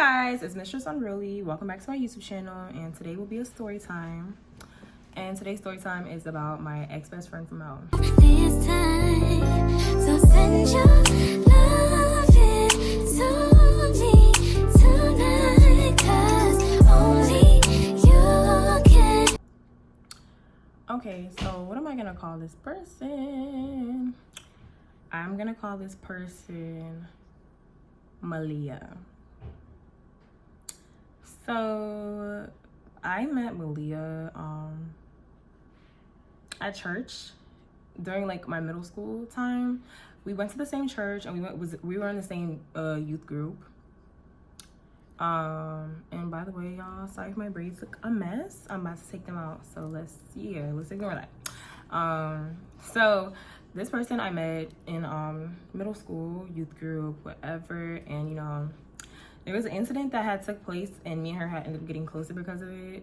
guys, it's Mistress Unruly. Welcome back to my YouTube channel, and today will be a story time. And today's story time is about my ex-best friend from home. This time, so send your love to me tonight, 'cause only you can. Okay, so what am I gonna call this person? I'm gonna call this person Malia. So I met Malia at church during like my middle school time. We went to the same church and we were in the same youth group. And by the way, y'all, sorry if my braids look a mess. I'm about to take them out, so let's ignore that. So this person I met in middle school, youth group, whatever, and you know, there was an incident that had took place and me and her had ended up getting closer because of it.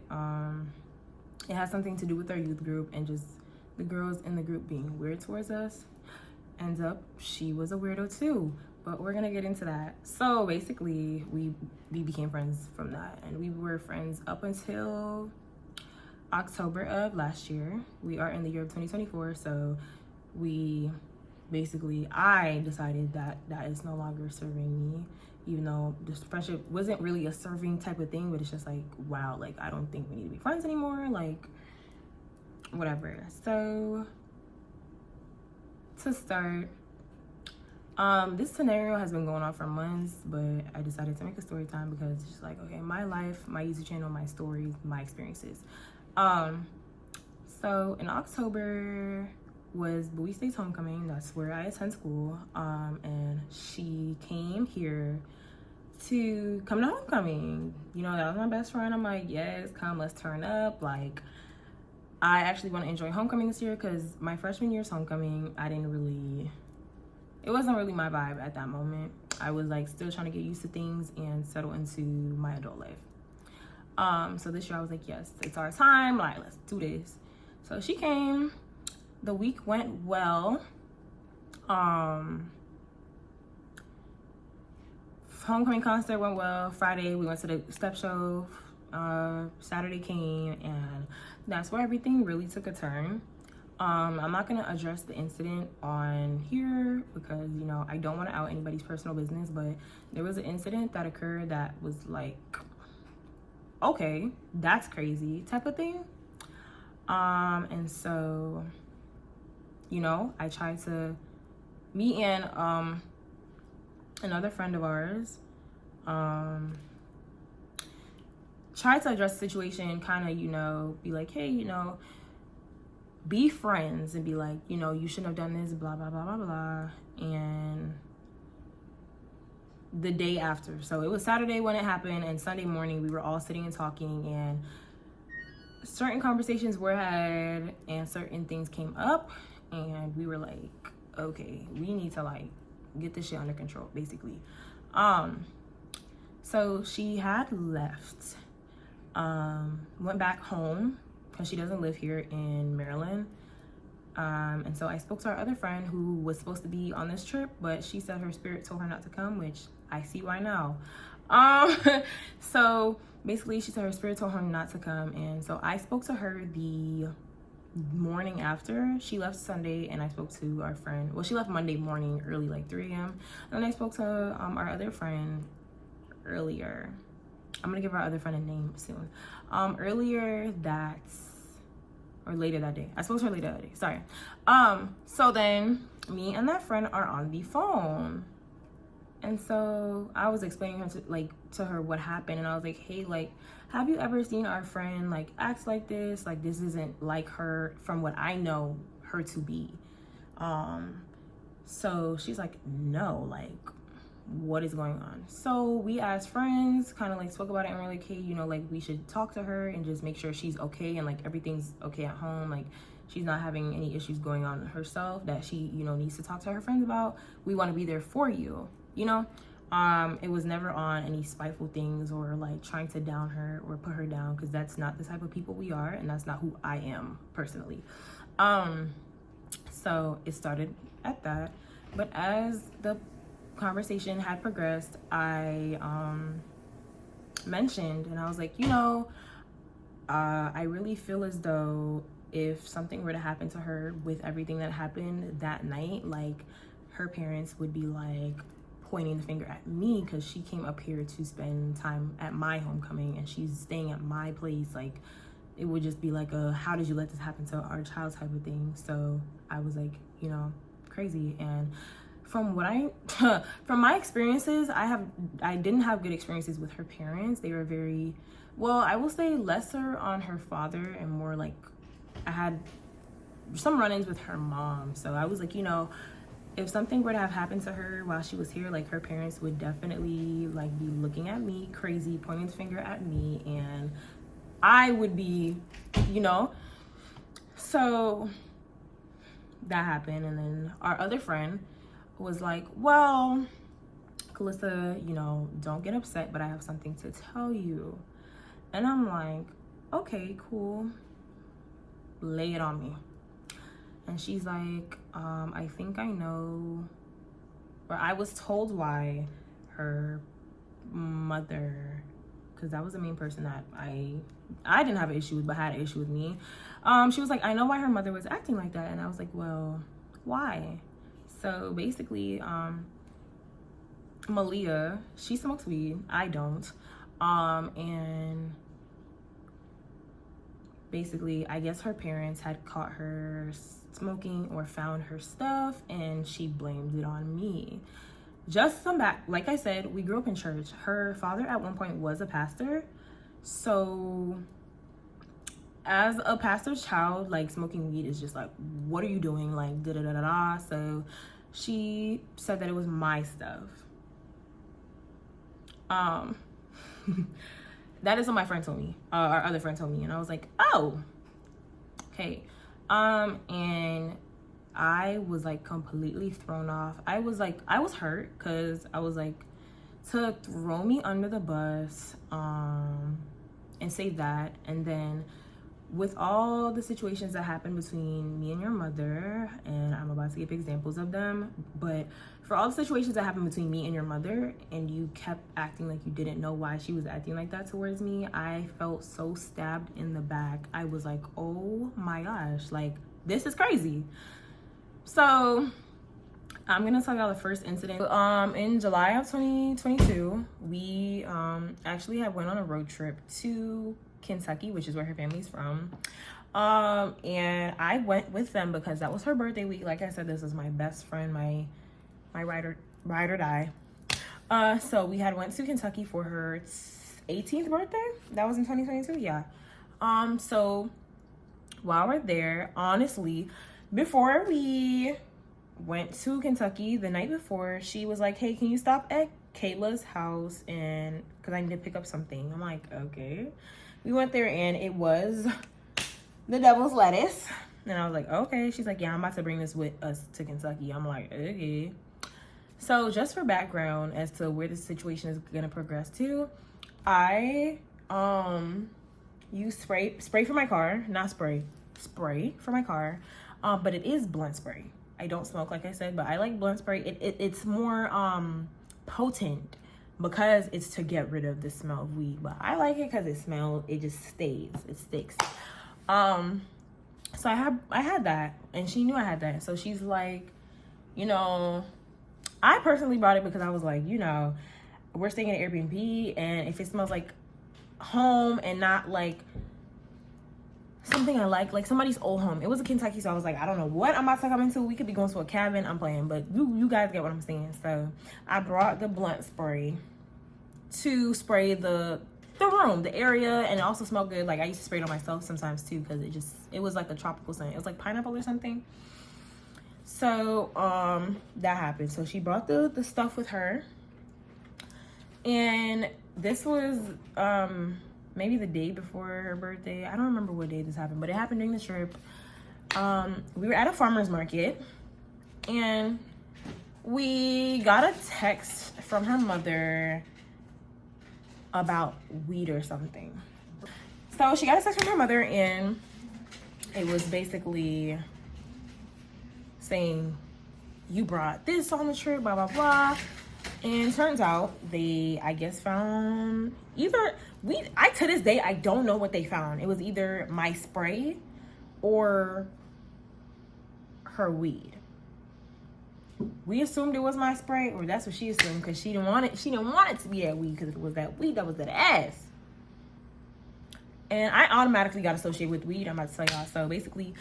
It had something to do with our youth group and just the girls in the group being weird towards us. Ends up she was a weirdo too, but we're gonna get into that. So basically we became friends from that, and we were friends up until October of last year. We are in the year of 2024, so I decided that is no longer serving me, even though this friendship wasn't really a serving type of thing, but it's just like, wow, like I don't think we need to be friends anymore, like whatever. So to start, this scenario has been going on for months, but I decided to make a story time because it's just like, okay, my life, my YouTube channel, my stories, my experiences. So in October was Bowie State's homecoming. That's where I attend school. And she came here to come to homecoming. You know, that was my best friend. I'm like, yes, come, let's turn up. Like, I actually want to enjoy homecoming this year because my freshman year's homecoming, it wasn't really my vibe at that moment. I was like still trying to get used to things and settle into my adult life. So this year I was like, yes, it's our time. Like, let's do this. So she came. The week went well. Homecoming concert went well. Friday we went to the step show. Saturday came, and that's where everything really took a turn. I'm not gonna address the incident on here because, you know, I don't want to out anybody's personal business, but there was an incident that occurred that was like, okay, that's crazy type of thing. And so, you know, I tried to, me and another friend of ours, tried to address the situation, kind of, you know, be like, hey, you know, be friends and be like, you know, you shouldn't have done this, blah, blah, blah, blah, blah. And the day after, so it was Saturday when it happened, and Sunday morning we were all sitting and talking, and certain conversations were had and certain things came up, and we were like, okay, we need to like get this shit under control, basically. So she had left, went back home because she doesn't live here in Maryland. And so I spoke to our other friend who was supposed to be on this trip, but she said her spirit told her not to come, which I see why now. So basically she said her spirit told her not to come, and so I spoke to her the morning after. She left Sunday, and I spoke to our friend, well, she left Monday morning early, like 3 a.m. and then I spoke to our other friend earlier. I'm gonna give our other friend a name soon. Later that day. I spoke to her later that day, sorry. So then me and that friend are on the phone, and so I was explaining to her what happened, and I was like, hey, like, have you ever seen our friend like act like this? Like, this isn't like her from what I know her to be. So she's like, no, like, what is going on? So we as friends kind of like spoke about it, and we're like, hey, you know, like, we should talk to her and just make sure she's okay and like everything's okay at home, like she's not having any issues going on herself that she, you know, needs to talk to her friends about. We want to be there for you, you know. It was never on any spiteful things or like trying to down her or put her down, because that's not the type of people we are, and that's not who I am personally. So it started at that, but as the conversation had progressed, I mentioned, and I was like, I really feel as though if something were to happen to her with everything that happened that night, like her parents would be like pointing the finger at me because she came up here to spend time at my homecoming and she's staying at my place. Like it would just be like a how did you let this happen to our child type of thing. So I was like, crazy. And from what from my experiences, I didn't have good experiences with her parents. They were very, well, I will say lesser on her father and more like I had some run-ins with her mom. So I was like, if something were to have happened to her while she was here, like her parents would definitely like be looking at me crazy, pointing the finger at me, and I would be, so that happened. And then our other friend was like, well, Calissa, don't get upset, but I have something to tell you. And I'm like, okay, cool, lay it on me. And she's like, I think I know, or I was told why her mother, because that was the main person that I didn't have an issue with, but had an issue with me. She was like, I know why her mother was acting like that. And I was like, well, why? So basically, Malia, she smokes weed, I don't. And basically, I guess her parents had caught her smoking or found her stuff, and she blamed it on me. Just some back, like I said, we grew up in church. Her father at one point was a pastor. So as a pastor's child, like smoking weed is just like, what are you doing? Like, da-da-da-da-da. So she said that it was my stuff. That is what my friend told me, our other friend told me, and I was like, oh, okay. And I was like completely thrown off. I was hurt because I was like, to throw me under the bus, and say that, and then with all the situations that happened between me and your mother, and I'm about to give examples of them, but for all the situations that happened between me and your mother, and you kept acting like you didn't know why she was acting like that towards me, I felt so stabbed in the back. I was like, oh my gosh, like, this is crazy. So I'm gonna tell y'all the first incident. In July of 2022, we actually had went on a road trip to Kentucky, which is where her family's from. And I went with them because that was her birthday week. Like I said, this is my best friend, my ride or die. So we had went to Kentucky for her 18th birthday. That was in 2022, yeah. So while we're there, honestly, before we went to Kentucky, the night before, she was like, hey, can you stop at Kayla's house, and because I need to pick up something. I'm like, okay. We went there, and it was the devil's lettuce, and I was like, okay. She's like, yeah, I'm about to bring this with us to Kentucky. I'm like, okay. So just for background as to where this situation is gonna progress to, I use spray for my car, not spray for my car, but it is blunt spray. I don't smoke, like I said, but I like blunt spray. It's more potent because it's to get rid of the smell of weed, but I like it because it just stays, it sticks. So I had that, and she knew I had that. So she's like, I personally brought it because I was like, we're staying in an Airbnb, and if it smells like home and not like something I like somebody's old home. It was a Kentucky, so I was like, I don't know what I'm about to come into. We could be going to a cabin. I'm playing, but you guys get what I'm saying. So I brought the blunt spray to spray the room, the area, and it also smelled good. Like I used to spray it on myself sometimes too, because it was like a tropical scent. It was like pineapple or something. So that happened. So she brought the stuff with her, and this was maybe the day before her birthday. I don't remember what day this happened, but it happened during the trip. We were at a farmer's market, and we got a text from her mother about weed or something. So she got a text from her mother, and it was basically saying, you brought this on the trip, blah, blah, blah. And turns out they, I guess, found either I to this day I don't know what they found. It was either my spray or her weed. We assumed it was my spray, or that's what she assumed, because she didn't want it to be that weed, because if it was that weed, that was that ass. And I automatically got associated with weed. I'm about to tell y'all. So basically,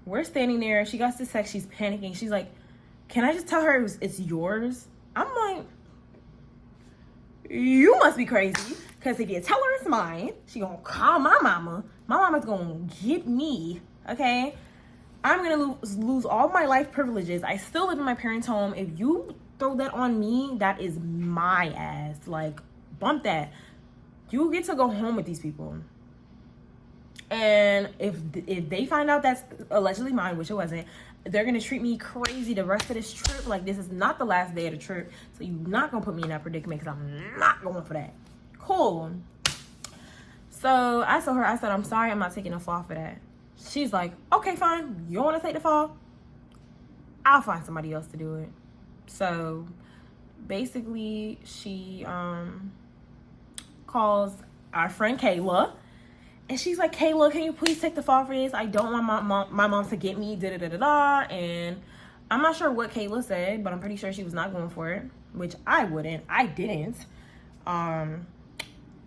we're standing there. She got this text. She's panicking. She's like, can I just tell her it's yours? I'm like, you must be crazy. Because if you tell her it's mine, she gonna call my mama. My mama's gonna get me, okay? I'm gonna lose all my life privileges. I still live in my parents' home. If you throw that on me, that is my ass. Like, bump that. You get to go home with these people. And if they find out that's allegedly mine, which it wasn't, they're gonna treat me crazy the rest of this trip. Like, this is not the last day of the trip, so you're not gonna put me in that predicament, because I'm not going for that. Cool. So I told her, I said, I'm sorry, I'm not taking a fall for that. She's like, okay, fine. You don't want to take the fall? I'll find somebody else to do it. So basically, she calls our friend Kayla. And she's like, Kayla, can you please take the fall for this? I don't want my mom to get me, da-da-da-da-da. And I'm not sure what Kayla said, but I'm pretty sure she was not going for it, which I wouldn't. I didn't.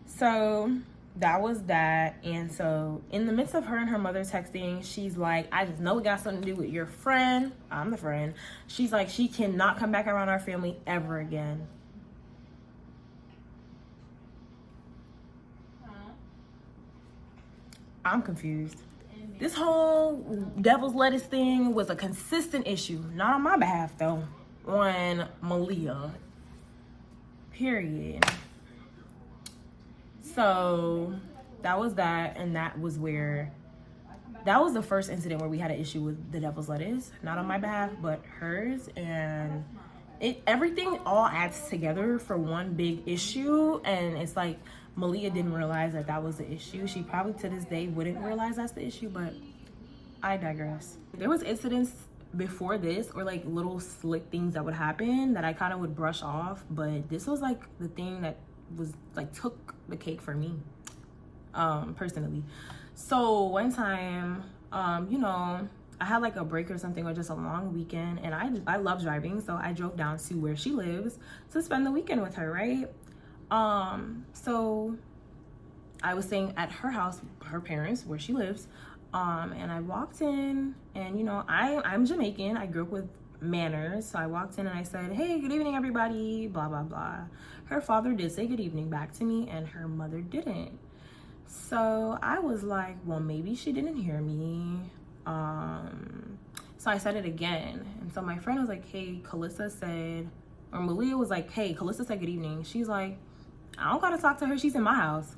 So that was that. And so in the midst of her and her mother texting, she's like, I just know it got something to do with your friend. I'm the friend. She's like, she cannot come back around our family ever again. I'm confused. This whole devil's lettuce thing was a consistent issue. Not on my behalf, though. On Malia. Period. So that was that. And that was the first incident where we had an issue with the devil's lettuce. Not on my behalf, but hers. And everything all adds together for one big issue. And it's like, Malia didn't realize that was the issue. She probably to this day wouldn't realize that's the issue, but I digress. There was incidents before this, or like little slick things that would happen that I kind of would brush off, but this was like the thing that was like took the cake for me, personally. So one time, I had like a break or something, or just a long weekend, and I love driving, so I drove down to where she lives to spend the weekend with her, right? So I was staying at her house, her parents, where she lives. And I walked in, and I'm Jamaican. I grew up with manners. So I walked in and I said, hey, good evening, everybody, blah, blah, blah. Her father did say good evening back to me, and her mother didn't. So I was like, well, maybe she didn't hear me. So I said it again. And so my friend was like, hey, Malia was like, hey, Calista said good evening. She's like, I don't gotta talk to her. She's in my house.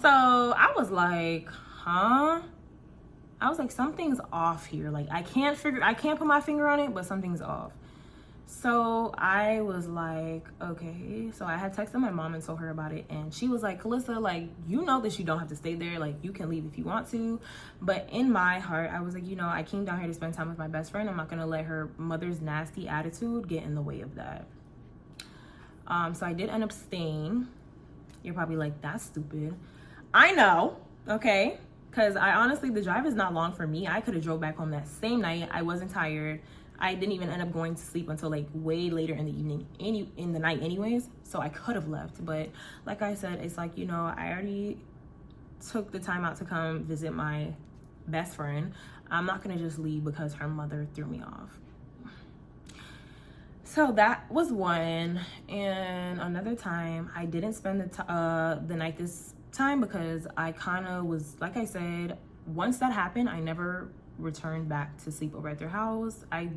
So I was like, huh? I was like, something's off here. Like, I can't put my finger on it, but something's off. So I was like, okay. So I had texted my mom and told her about it. And she was like, Calista, like, you know that you don't have to stay there. Like, you can leave if you want to. But in my heart, I was like, I came down here to spend time with my best friend. I'm not going to let her mother's nasty attitude get in the way of that. So I did end up staying. You're probably like, that's stupid. I know, okay? Because the drive is not long for me. I could have drove back home that same night. I wasn't tired. I didn't even end up going to sleep until like way later in the evening, in the night anyways. So I could have left. But like I said, it's like, I already took the time out to come visit my best friend. I'm not going to just leave because her mother threw me off. So that was one. And another time, I didn't spend the night this time because I kind of was, like I said, once that happened, I never returned back to sleep over at their house. I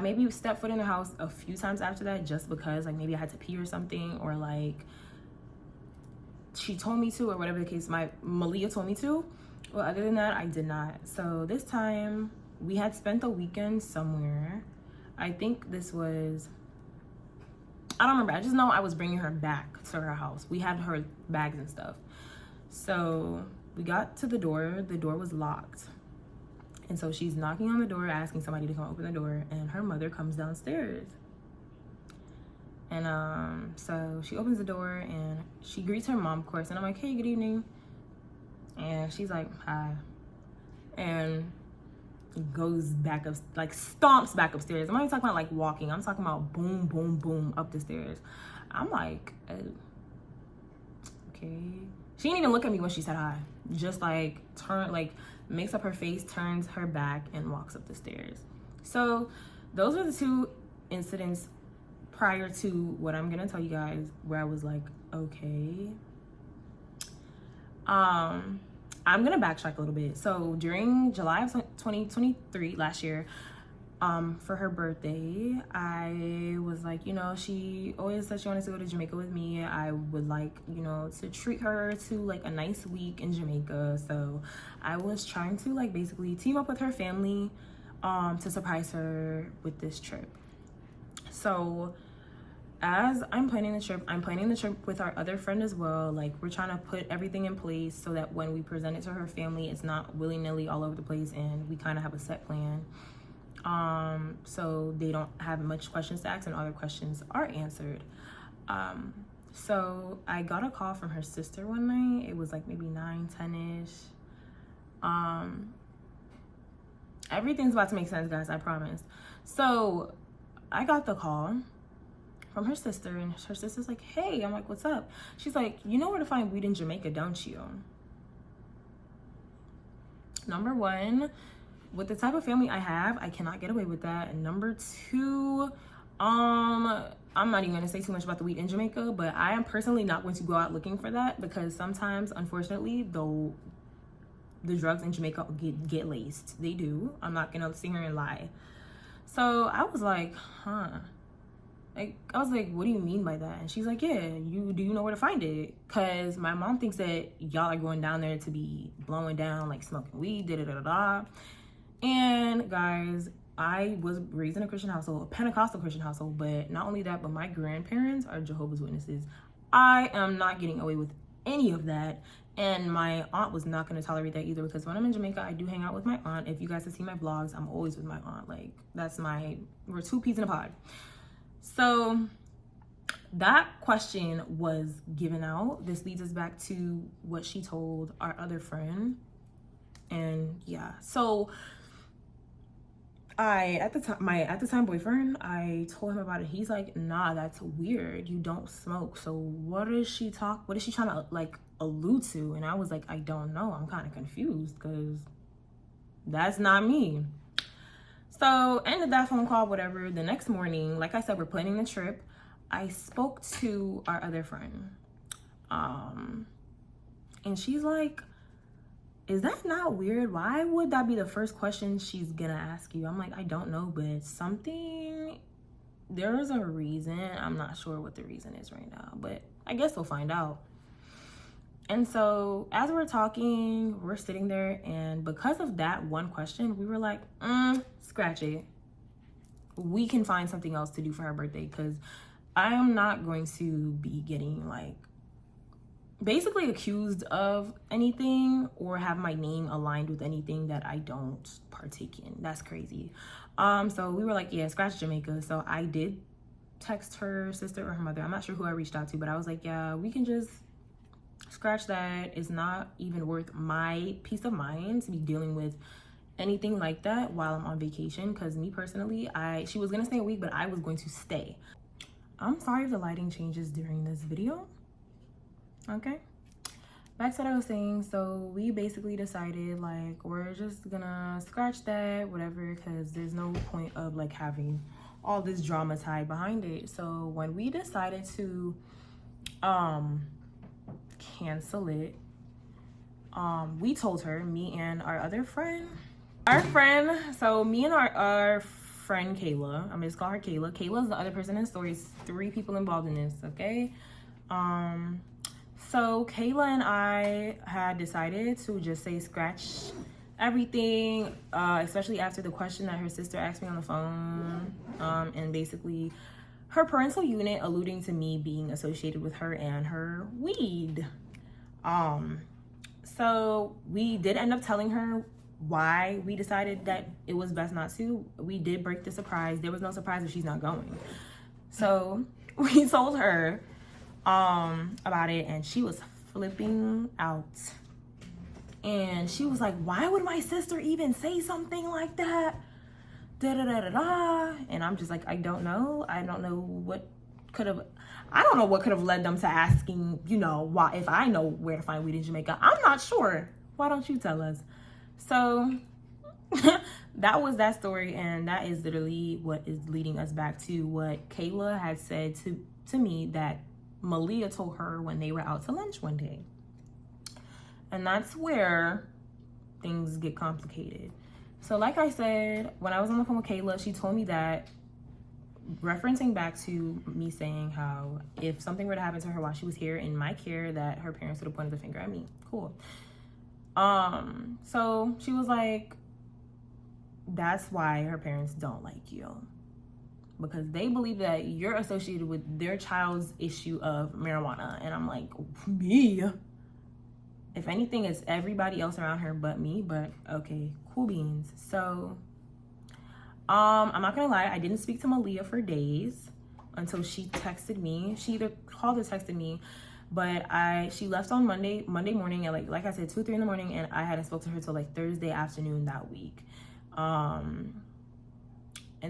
maybe stepped foot in the house a few times after that, just because like maybe I had to pee or something, or like she told me to, or whatever the case, Malia told me to. Well, other than that, I did not. So this time we had spent the weekend somewhere. I think this was, I don't remember. I just know I was bringing her back to her house. We had her bags and stuff. So we got to the door. The door was locked. And so she's knocking on the door, asking somebody to come open the door, and her mother comes downstairs. And so she opens the door and she greets her mom, of course, and I'm like, hey, good evening. And she's like, hi. And goes back up, like stomps back upstairs. I'm not even talking about like walking, I'm talking about boom, boom, boom up the stairs. I'm like, okay. She didn't even look at me when she said hi. Just like makes up her face, turns her back, and walks up the stairs. So those are the two incidents prior to what I'm gonna tell you guys, where I was like, okay. I'm gonna backtrack a little bit. So during July of 2023, last year, for her birthday, I was like, you know, she always said she wanted to go to Jamaica with me. I would like, you know, to treat her to like a nice week in Jamaica. So I was trying to like basically team up with her family to surprise her with this trip. So as I'm planning the trip with our other friend as well. Like, we're trying to put everything in place so that when we present it to her family, it's not willy-nilly all over the place, and we kind of have a set plan. So they don't have much questions to ask and all their questions are answered. So I got a call from her sister one night. It was like maybe 9-10ish. Everything's about to make sense, guys, I promise. So I got the call from her sister, and her sister's like, hey. I'm like, what's up? She's like, you know where to find weed in Jamaica, don't you? Number one, with the type of family I have, I cannot get away with that. And number two, I'm not even gonna say too much about the weed in Jamaica, but I am personally not going to go out looking for that, because sometimes, unfortunately, though, the drugs in Jamaica get laced. They do. I'm not gonna sit here and lie. So I was like, huh. Like, I was like, what do you mean by that? And she's like, yeah, do you know where to find it? Because my mom thinks that y'all are going down there to be blowing down, like smoking weed, da-da-da-da-da. And guys, I was raised in a Christian household, a Pentecostal Christian household, but not only that, but my grandparents are Jehovah's Witnesses. I am not getting away with any of that. And my aunt was not going to tolerate that either, because when I'm in Jamaica, I do hang out with my aunt. If you guys have seen my vlogs, I'm always with my aunt. Like, we're two peas in a pod. So that question was given out. This leads us back to what she told our other friend. And yeah, so at the time boyfriend, I told him about it. He's like, nah, that's weird. You don't smoke. So what is she trying to like allude to? And I was like, I don't know. I'm kind of confused, because that's not me. So ended that phone call, whatever. The next morning, like I said, we're planning the trip. I spoke to our other friend. And she's like, is that not weird? Why would that be the first question she's gonna ask you? I'm like, I don't know, but there's a reason. I'm not sure what the reason is right now, but I guess we'll find out. And so as we're talking, we're sitting there, and because of that one question, we were like, scratch it. We can find something else to do for her birthday, because I am not going to be getting like basically accused of anything or have my name aligned with anything that I don't partake in. That's crazy. So we were like, yeah, scratch Jamaica. So I did text her sister or her mother. I'm not sure who I reached out to, but I was like, yeah, we can just scratch that. It's not even worth my peace of mind to be dealing with anything like that while I'm on vacation, because me personally, she was gonna stay a week, but I was going to stay. I'm sorry if the lighting changes during this video. Okay, back to what I was saying. So we basically decided, like, we're just gonna scratch that, whatever, because there's no point of like having all this drama tied behind it. So when we decided to cancel it, we told her, me and our other friend, so me and our friend Kayla, I'm gonna just call her Kayla. Kayla's the other person in the story. It's 3 people involved in this, okay? So Kayla and I had decided to just say scratch everything, especially after the question that her sister asked me on the phone, and basically her parental unit alluding to me being associated with her and her weed. So we did end up telling her why we decided that it was best not to. We did break the surprise. There was no surprise if she's not going. So we told her about it, and she was flipping out. And she was like, why would my sister even say something like that? Da da da da da. And I'm just like, I don't know. I don't know what could have led them to asking, you know, why, if I know where to find weed in Jamaica. I'm not sure. Why don't you tell us? So that was that story, and that is literally what is leading us back to what Kayla had said to me that Malia told her when they were out to lunch one day. And that's where things get complicated. So like I said, when I was on the phone with Kayla, she told me that, referencing back to me saying how if something were to happen to her while she was here in my care, that her parents would have pointed the finger at me. Cool. So she was like, that's why her parents don't like you, because they believe that you're associated with their child's issue of marijuana. And I'm like, me? If anything, it's everybody else around her but me. But okay, cool beans. So I'm not gonna lie, I didn't speak to Malia for days until she texted me. She either called or texted me, but she left on Monday morning at like I said, 2 or 3 in the morning, and I hadn't spoke to her till like Thursday afternoon that week. And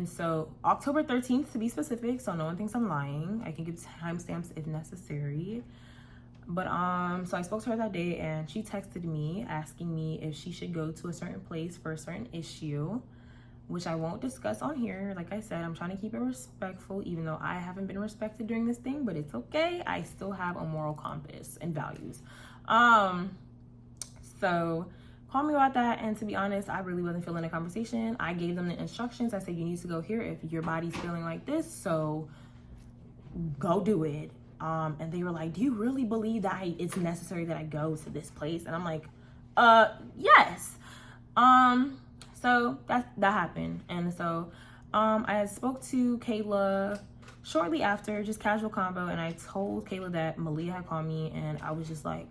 so October 13th to be specific, so no one thinks I'm lying. I can give timestamps if necessary. But so I spoke to her that day, and she texted me asking me if she should go to a certain place for a certain issue, which I won't discuss on here. Like I said, I'm trying to keep it respectful, even though I haven't been respected during this thing, but it's okay. I still have a moral compass and values. So call me about that. And to be honest, I really wasn't feeling the conversation. I gave them the instructions. I said, you need to go here if your body's feeling like this, so go do it. And they were like, do you really believe that it's necessary that I go to this place? And I'm like, yes. So that happened. And so I spoke to Kayla shortly after, just casual convo, and I told Kayla that Malia had called me, and I was just like,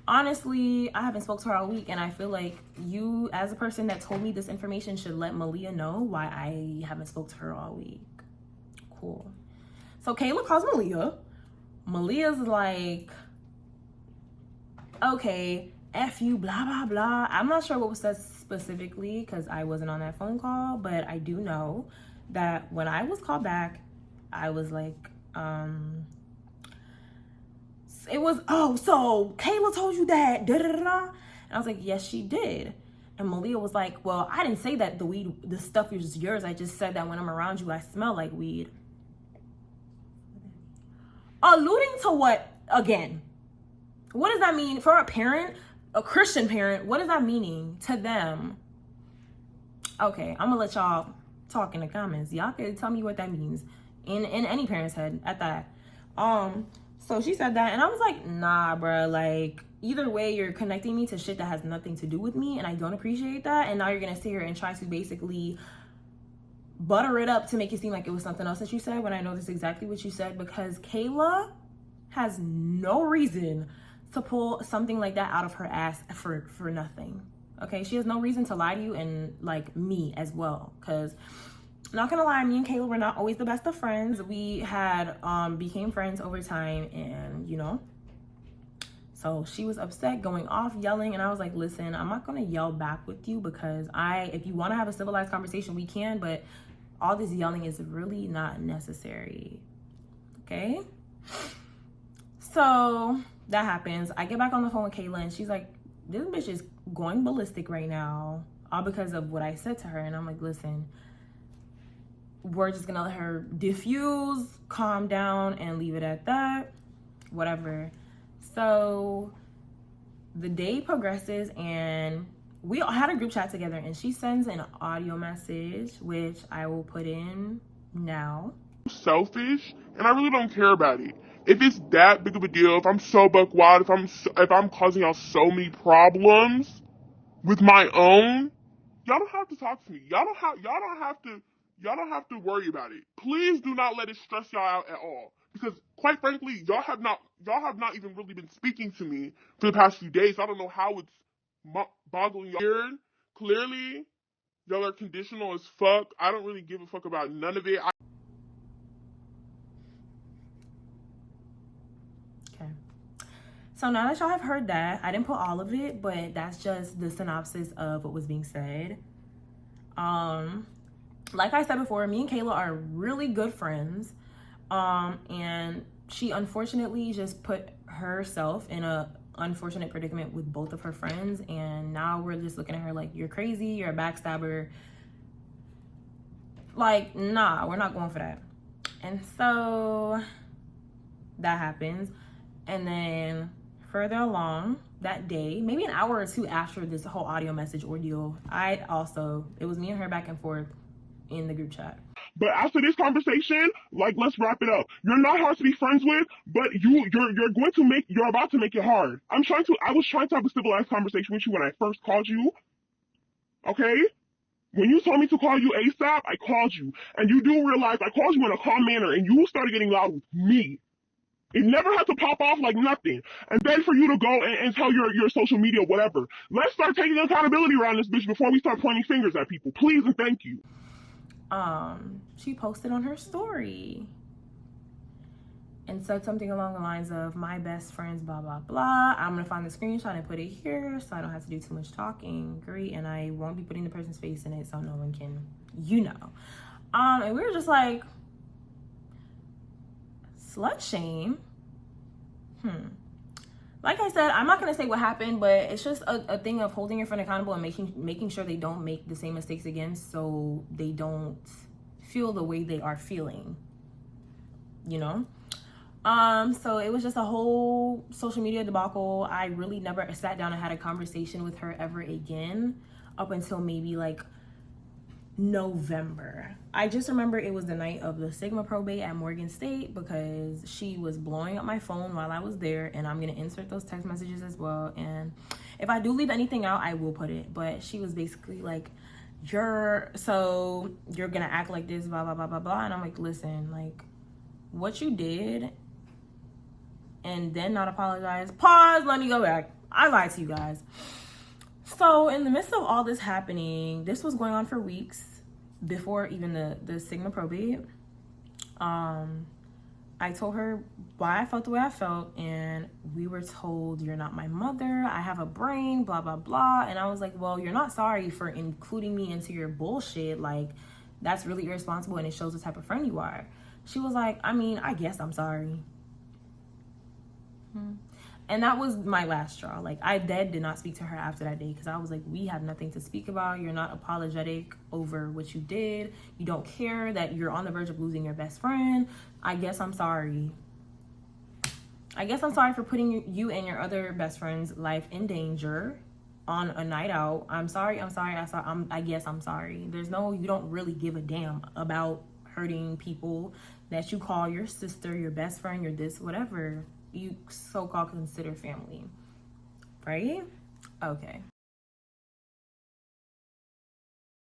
honestly, I haven't spoke to her all week, and I feel like you, as a person that told me this information, should let Malia know why I haven't spoke to her all week. Cool. So Kayla calls Malia. Malia's like, okay, F you, blah, blah, blah. I'm not sure what was said specifically because I wasn't on that phone call, but I do know that when I was called back, I was like, it was, oh, so Kayla told you that, da da da da. And I was like, yes, she did. And Malia was like, well, I didn't say that the stuff is yours. I just said that when I'm around you, I smell like weed. Alluding to what again? What does that mean for a parent, a Christian parent? What is that meaning to them? Okay, I'm gonna let y'all talk in the comments. Y'all can tell me what that means in any parent's head at that. So she said that, and I was like, nah, bruh, like, either way, you're connecting me to shit that has nothing to do with me, and I don't appreciate that. And now you're gonna sit here and try to basically butter it up to make it seem like it was something else that you said, when I know this is exactly what you said, because Kayla has no reason to pull something like that out of her ass for nothing. Okay, she has no reason to lie to you, and like me as well, because not gonna lie, me and Kayla were not always the best of friends. We had became friends over time, and you know, so she was upset, going off, yelling, and I was like, listen, I'm not gonna yell back with you, because if you want to have a civilized conversation, we can, but all this yelling is really not necessary. Okay, so that happens. I get back on the phone with Kayla, and she's like, this bitch is going ballistic right now, all because of what I said to her. And I'm like, listen, we're just gonna let her diffuse, calm down, and leave it at that, whatever. So the day progresses, and we all had a group chat together, and she sends an audio message, which I will put in now. Selfish, and I really don't care about it. If it's that big of a deal, if I'm so buck wild, if I'm causing y'all so many problems with my own, y'all don't have to talk to me. Y'all don't have to worry about it. Please do not let it stress y'all out at all. Because quite frankly, y'all have not even really been speaking to me for the past few days. I don't know how it's boggling y'all Clearly, y'all are conditional as fuck. I don't really give a fuck about none of it. Okay. So now that y'all have heard that, I didn't put all of it, but that's just the synopsis of what was being said. Like I said before, me and Kayla are really good friends. And she unfortunately just put herself in a unfortunate predicament with both of her friends, and now we're just looking at her like, you're crazy, you're a backstabber. Like, nah, we're not going for that. And so that happens. And then further along that day, maybe an hour or two after this whole audio message ordeal, it was me and her back and forth in the group chat. But after this conversation, like, let's wrap it up. You're not hard to be friends with, but you're about to make it hard. I was trying to have a civilized conversation with you when I first called you. Okay? When you told me to call you ASAP, I called you. And you do realize I called you in a calm manner, and you started getting loud with me. It never had to pop off like nothing. And then for you to go and tell your social media, whatever. Let's start taking accountability around this bitch before we start pointing fingers at people. Please and thank you. She posted on her story and said something along the lines of, my best friends, blah, blah, blah. I'm gonna find the screenshot and put it here so I don't have to do too much talking. Great. And I won't be putting the person's face in it so no one can, and we were just like, slut shame. Like I said, I'm not gonna say what happened, but it's just a thing of holding your friend accountable and making sure they don't make the same mistakes again, so they don't feel the way they are feeling, So it was just a whole social media debacle. I really never sat down and had a conversation with her ever again up until maybe like November. I just remember it was the night of the Sigma probate at Morgan State because she was blowing up my phone while I was there, and I'm gonna insert those text messages as well, and if I do leave anything out I will put it. But she was basically like, you're gonna act like this, blah blah blah blah blah, and I'm like, listen, like, what you did and then not apologize, pause, let me go back, I lied to you guys. So in the midst of all this happening, this was going on for weeks before even the Sigma probate. I told her why I felt the way I felt, and we were told, you're not my mother, I have a brain, blah, blah, blah. And I was like, well, you're not sorry for including me into your bullshit. Like, that's really irresponsible, and it shows the type of friend you are. She was like, I mean, I guess I'm sorry. And that was my last straw. Like, I did not speak to her after that day because I was like, we have nothing to speak about. You're not apologetic over what you did. You don't care that you're on the verge of losing your best friend. I guess I'm sorry. I guess I'm sorry for putting you and your other best friend's life in danger on a night out. I guess I'm sorry. You don't really give a damn about hurting people that you call your sister, your best friend, your this, whatever you so-called consider family, right? Okay.